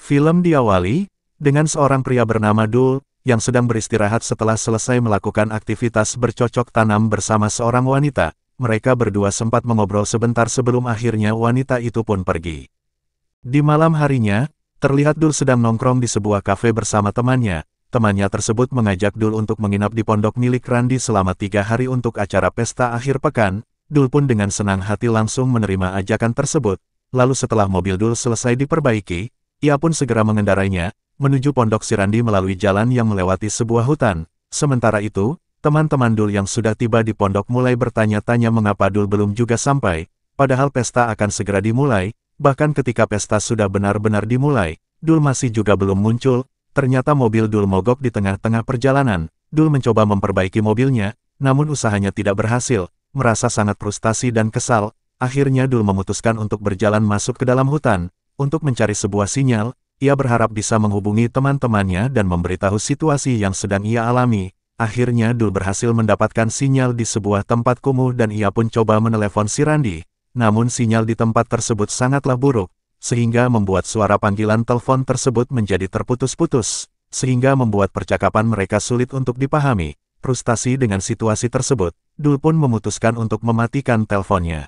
Film diawali dengan seorang pria bernama Dul yang sedang beristirahat setelah selesai melakukan aktivitas bercocok tanam bersama seorang wanita. Mereka berdua sempat mengobrol sebentar sebelum akhirnya wanita itu pun pergi. Di malam harinya, terlihat Dul sedang nongkrong di sebuah kafe bersama temannya. Temannya tersebut mengajak Dul untuk menginap di pondok milik Randi selama 3 hari untuk acara pesta akhir pekan. Dul pun dengan senang hati langsung menerima ajakan tersebut. Lalu setelah mobil Dul selesai diperbaiki, ia pun segera mengendarainya, menuju pondok si Randi melalui jalan yang melewati sebuah hutan. Sementara itu, teman-teman Dul yang sudah tiba di pondok mulai bertanya-tanya mengapa Dul belum juga sampai, padahal pesta akan segera dimulai. Bahkan ketika pesta sudah benar-benar dimulai, Dul masih juga belum muncul. Ternyata mobil Dul mogok di tengah-tengah perjalanan. Dul mencoba memperbaiki mobilnya, namun usahanya tidak berhasil. Merasa sangat frustasi dan kesal, akhirnya Dul memutuskan untuk berjalan masuk ke dalam hutan. Untuk mencari sebuah sinyal, ia berharap bisa menghubungi teman-temannya dan memberitahu situasi yang sedang ia alami. Akhirnya Dul berhasil mendapatkan sinyal di sebuah tempat kumuh dan ia pun coba menelepon si Randi. Namun sinyal di tempat tersebut sangatlah buruk, sehingga membuat suara panggilan telepon tersebut menjadi terputus-putus, sehingga membuat percakapan mereka sulit untuk dipahami. Frustasi dengan situasi tersebut, Dul pun memutuskan untuk mematikan teleponnya.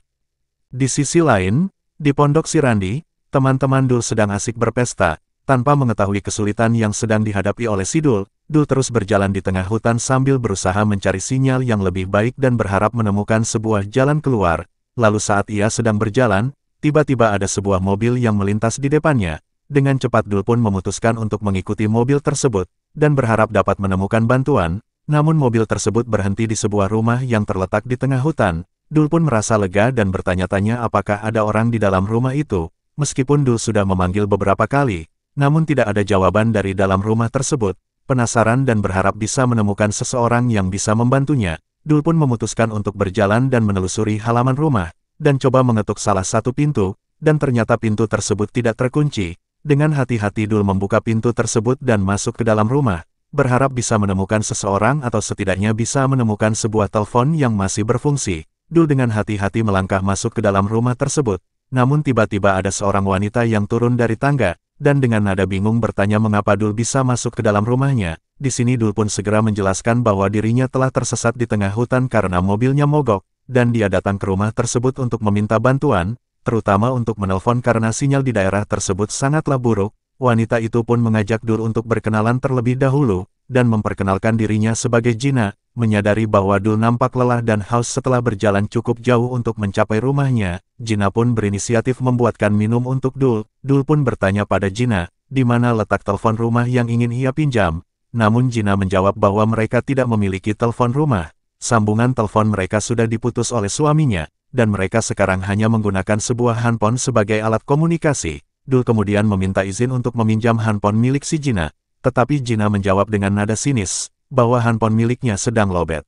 Di sisi lain, di pondok si Randi, teman-teman Dul sedang asik berpesta, tanpa mengetahui kesulitan yang sedang dihadapi oleh si Dul. Dul terus berjalan di tengah hutan sambil berusaha mencari sinyal yang lebih baik dan berharap menemukan sebuah jalan keluar. Lalu saat ia sedang berjalan, tiba-tiba ada sebuah mobil yang melintas di depannya. Dengan cepat Dul pun memutuskan untuk mengikuti mobil tersebut, dan berharap dapat menemukan bantuan. Namun mobil tersebut berhenti di sebuah rumah yang terletak di tengah hutan. Dul pun merasa lega dan bertanya-tanya apakah ada orang di dalam rumah itu. Meskipun Dul sudah memanggil beberapa kali, namun tidak ada jawaban dari dalam rumah tersebut. Penasaran dan berharap bisa menemukan seseorang yang bisa membantunya, Dul pun memutuskan untuk berjalan dan menelusuri halaman rumah, dan coba mengetuk salah satu pintu, dan ternyata pintu tersebut tidak terkunci. Dengan hati-hati Dul membuka pintu tersebut dan masuk ke dalam rumah, berharap bisa menemukan seseorang atau setidaknya bisa menemukan sebuah telepon yang masih berfungsi. Dul dengan hati-hati melangkah masuk ke dalam rumah tersebut, namun tiba-tiba ada seorang wanita yang turun dari tangga, dan dengan nada bingung bertanya mengapa Dul bisa masuk ke dalam rumahnya. Di sini Dul pun segera menjelaskan bahwa dirinya telah tersesat di tengah hutan karena mobilnya mogok, dan dia datang ke rumah tersebut untuk meminta bantuan, terutama untuk menelpon karena sinyal di daerah tersebut sangatlah buruk. Wanita itu pun mengajak Dul untuk berkenalan terlebih dahulu, dan memperkenalkan dirinya sebagai Gina. Menyadari bahwa Dul nampak lelah dan haus setelah berjalan cukup jauh untuk mencapai rumahnya, Gina pun berinisiatif membuatkan minum untuk Dul. Dul pun bertanya pada Gina, di mana letak telepon rumah yang ingin ia pinjam. Namun Gina menjawab bahwa mereka tidak memiliki telepon rumah. Sambungan telepon mereka sudah diputus oleh suaminya, dan mereka sekarang hanya menggunakan sebuah handphone sebagai alat komunikasi. Dul kemudian meminta izin untuk meminjam handphone milik si Gina, tetapi Gina menjawab dengan nada sinis, bahwa handphone miliknya sedang lowbat.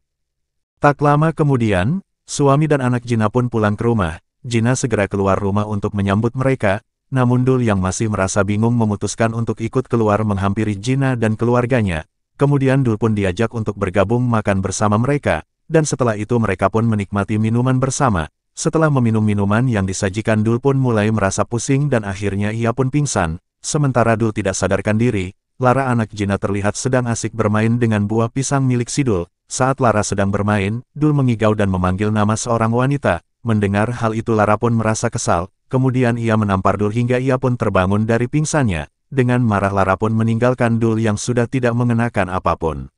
Tak lama kemudian, suami dan anak Gina pun pulang ke rumah. Gina segera keluar rumah untuk menyambut mereka, namun Dul yang masih merasa bingung memutuskan untuk ikut keluar menghampiri Gina dan keluarganya. Kemudian Dul pun diajak untuk bergabung makan bersama mereka, dan setelah itu mereka pun menikmati minuman bersama. Setelah meminum minuman yang disajikan Dul pun mulai merasa pusing dan akhirnya ia pun pingsan. Sementara Dul tidak sadarkan diri, Lara anak Gina terlihat sedang asik bermain dengan buah pisang milik si Dul. Saat Lara sedang bermain, Dul mengigau dan memanggil nama seorang wanita. Mendengar hal itu Lara pun merasa kesal, kemudian ia menampar Dul hingga ia pun terbangun dari pingsannya. Dengan marah Lara pun meninggalkan Dul yang sudah tidak mengenakan apapun.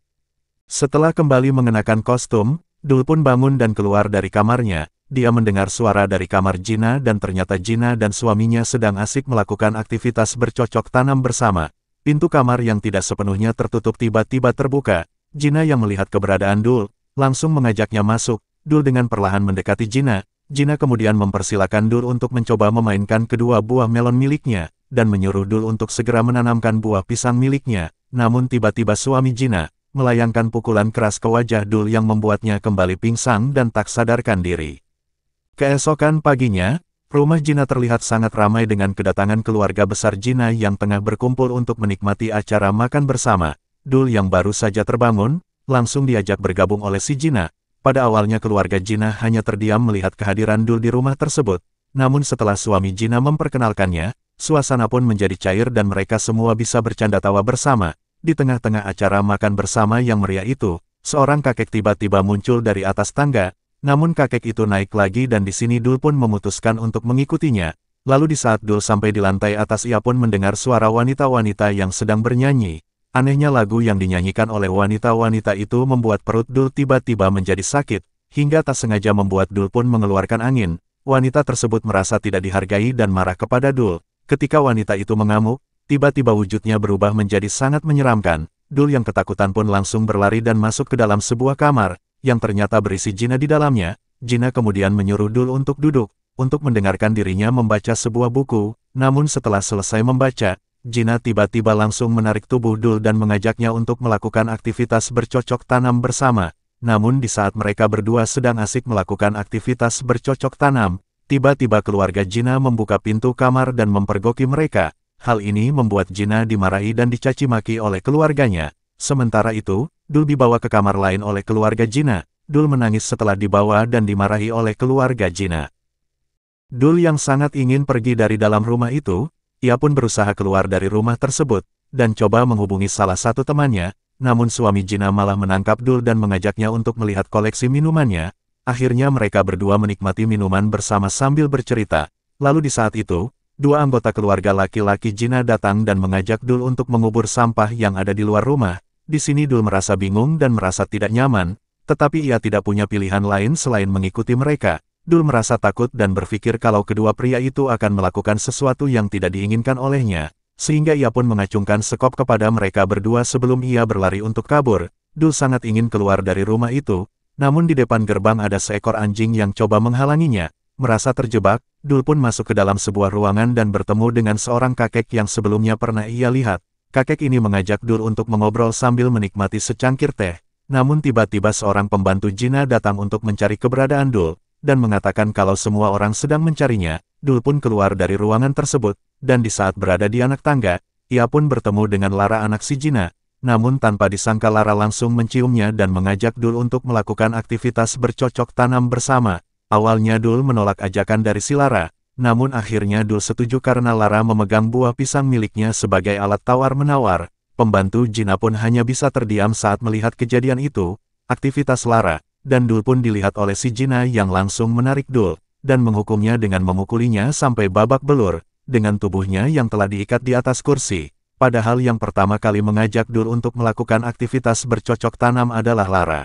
Setelah kembali mengenakan kostum, Dul pun bangun dan keluar dari kamarnya. Dia mendengar suara dari kamar Gina dan ternyata Gina dan suaminya sedang asik melakukan aktivitas bercocok tanam bersama. Pintu kamar yang tidak sepenuhnya tertutup tiba-tiba terbuka. Gina yang melihat keberadaan Dul, langsung mengajaknya masuk. Dul dengan perlahan mendekati Gina. Gina kemudian mempersilakan Dul untuk mencoba memainkan kedua buah melon miliknya, dan menyuruh Dul untuk segera menanamkan buah pisang miliknya. Namun tiba-tiba suami Gina melayangkan pukulan keras ke wajah Dul yang membuatnya kembali pingsan dan tak sadarkan diri. Keesokan paginya, rumah Gina terlihat sangat ramai dengan kedatangan keluarga besar Gina yang tengah berkumpul untuk menikmati acara makan bersama. Dul yang baru saja terbangun, langsung diajak bergabung oleh si Gina. Pada awalnya keluarga Gina hanya terdiam melihat kehadiran Dul di rumah tersebut. Namun setelah suami Gina memperkenalkannya, suasana pun menjadi cair dan mereka semua bisa bercanda tawa bersama. Di tengah-tengah acara makan bersama yang meriah itu, seorang kakek tiba-tiba muncul dari atas tangga, namun kakek itu naik lagi dan di sini Dul pun memutuskan untuk mengikutinya. Lalu di saat Dul sampai di lantai atas ia pun mendengar suara wanita-wanita yang sedang bernyanyi. Anehnya lagu yang dinyanyikan oleh wanita-wanita itu membuat perut Dul tiba-tiba menjadi sakit, hingga tak sengaja membuat Dul pun mengeluarkan angin. Wanita tersebut merasa tidak dihargai dan marah kepada Dul. Ketika wanita itu mengamuk, tiba-tiba wujudnya berubah menjadi sangat menyeramkan. Dul yang ketakutan pun langsung berlari dan masuk ke dalam sebuah kamar, yang ternyata berisi Gina di dalamnya. Gina kemudian menyuruh Dul untuk duduk, untuk mendengarkan dirinya membaca sebuah buku. Namun setelah selesai membaca, Gina tiba-tiba langsung menarik tubuh Dul dan mengajaknya untuk melakukan aktivitas bercocok tanam bersama. Namun di saat mereka berdua sedang asik melakukan aktivitas bercocok tanam, tiba-tiba keluarga Gina membuka pintu kamar dan mempergoki mereka. Hal ini membuat Gina dimarahi dan dicaci maki oleh keluarganya. Sementara itu, Dul dibawa ke kamar lain oleh keluarga Gina. Dul menangis setelah dibawa dan dimarahi oleh keluarga Gina. Dul yang sangat ingin pergi dari dalam rumah itu, ia pun berusaha keluar dari rumah tersebut, dan coba menghubungi salah satu temannya, namun suami Gina malah menangkap Dul dan mengajaknya untuk melihat koleksi minumannya. Akhirnya mereka berdua menikmati minuman bersama sambil bercerita. Lalu di saat itu, dua anggota keluarga laki-laki Gina datang dan mengajak Dul untuk mengubur sampah yang ada di luar rumah. Di sini Dul merasa bingung dan merasa tidak nyaman, tetapi ia tidak punya pilihan lain selain mengikuti mereka. Dul merasa takut dan berpikir kalau kedua pria itu akan melakukan sesuatu yang tidak diinginkan olehnya, sehingga ia pun mengacungkan sekop kepada mereka berdua sebelum ia berlari untuk kabur. Dul sangat ingin keluar dari rumah itu, namun di depan gerbang ada seekor anjing yang coba menghalanginya. Merasa terjebak, Dul pun masuk ke dalam sebuah ruangan dan bertemu dengan seorang kakek yang sebelumnya pernah ia lihat. Kakek ini mengajak Dul untuk mengobrol sambil menikmati secangkir teh. Namun tiba-tiba seorang pembantu Gina datang untuk mencari keberadaan Dul, dan mengatakan kalau semua orang sedang mencarinya. Dul pun keluar dari ruangan tersebut, dan di saat berada di anak tangga, ia pun bertemu dengan Lara anak si Gina. Namun tanpa disangka Lara langsung menciumnya dan mengajak Dul untuk melakukan aktivitas bercocok tanam bersama. Awalnya Dul menolak ajakan dari si Lara, namun akhirnya Dul setuju karena Lara memegang buah pisang miliknya sebagai alat tawar-menawar. Pembantu Gina pun hanya bisa terdiam saat melihat kejadian itu, aktivitas Lara, dan Dul pun dilihat oleh si Gina yang langsung menarik Dul, dan menghukumnya dengan memukulinya sampai babak belur, dengan tubuhnya yang telah diikat di atas kursi. Padahal yang pertama kali mengajak Dul untuk melakukan aktivitas bercocok tanam adalah Lara.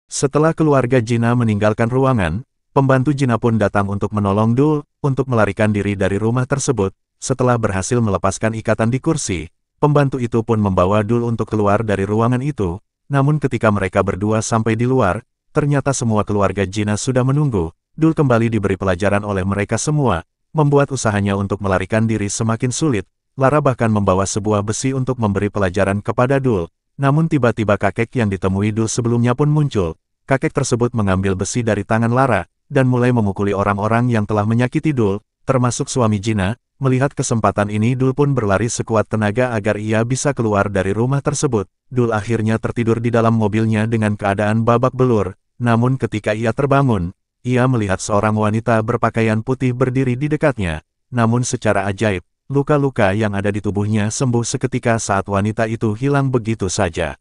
Setelah keluarga Gina meninggalkan ruangan, pembantu Gina pun datang untuk menolong Dul, untuk melarikan diri dari rumah tersebut. Setelah berhasil melepaskan ikatan di kursi, pembantu itu pun membawa Dul untuk keluar dari ruangan itu. Namun ketika mereka berdua sampai di luar, ternyata semua keluarga Gina sudah menunggu. Dul kembali diberi pelajaran oleh mereka semua, membuat usahanya untuk melarikan diri semakin sulit. Lara bahkan membawa sebuah besi untuk memberi pelajaran kepada Dul. Namun tiba-tiba kakek yang ditemui Dul sebelumnya pun muncul. Kakek tersebut mengambil besi dari tangan Lara, dan mulai memukuli orang-orang yang telah menyakiti Dul, termasuk suami Gina. Melihat kesempatan ini Dul pun berlari sekuat tenaga agar ia bisa keluar dari rumah tersebut. Dul akhirnya tertidur di dalam mobilnya dengan keadaan babak belur. Namun ketika ia terbangun, ia melihat seorang wanita berpakaian putih berdiri di dekatnya. Namun secara ajaib, luka-luka yang ada di tubuhnya sembuh seketika saat wanita itu hilang begitu saja.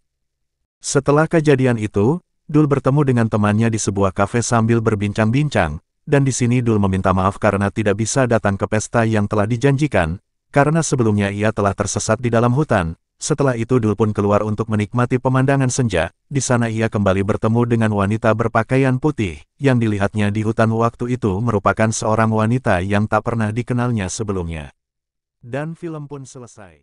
Setelah kejadian itu, Dul bertemu dengan temannya di sebuah kafe sambil berbincang-bincang. Dan di sini Dul meminta maaf karena tidak bisa datang ke pesta yang telah dijanjikan, karena sebelumnya ia telah tersesat di dalam hutan. Setelah itu Dul pun keluar untuk menikmati pemandangan senja. Di sana ia kembali bertemu dengan wanita berpakaian putih, yang dilihatnya di hutan waktu itu merupakan seorang wanita yang tak pernah dikenalnya sebelumnya. Dan film pun selesai.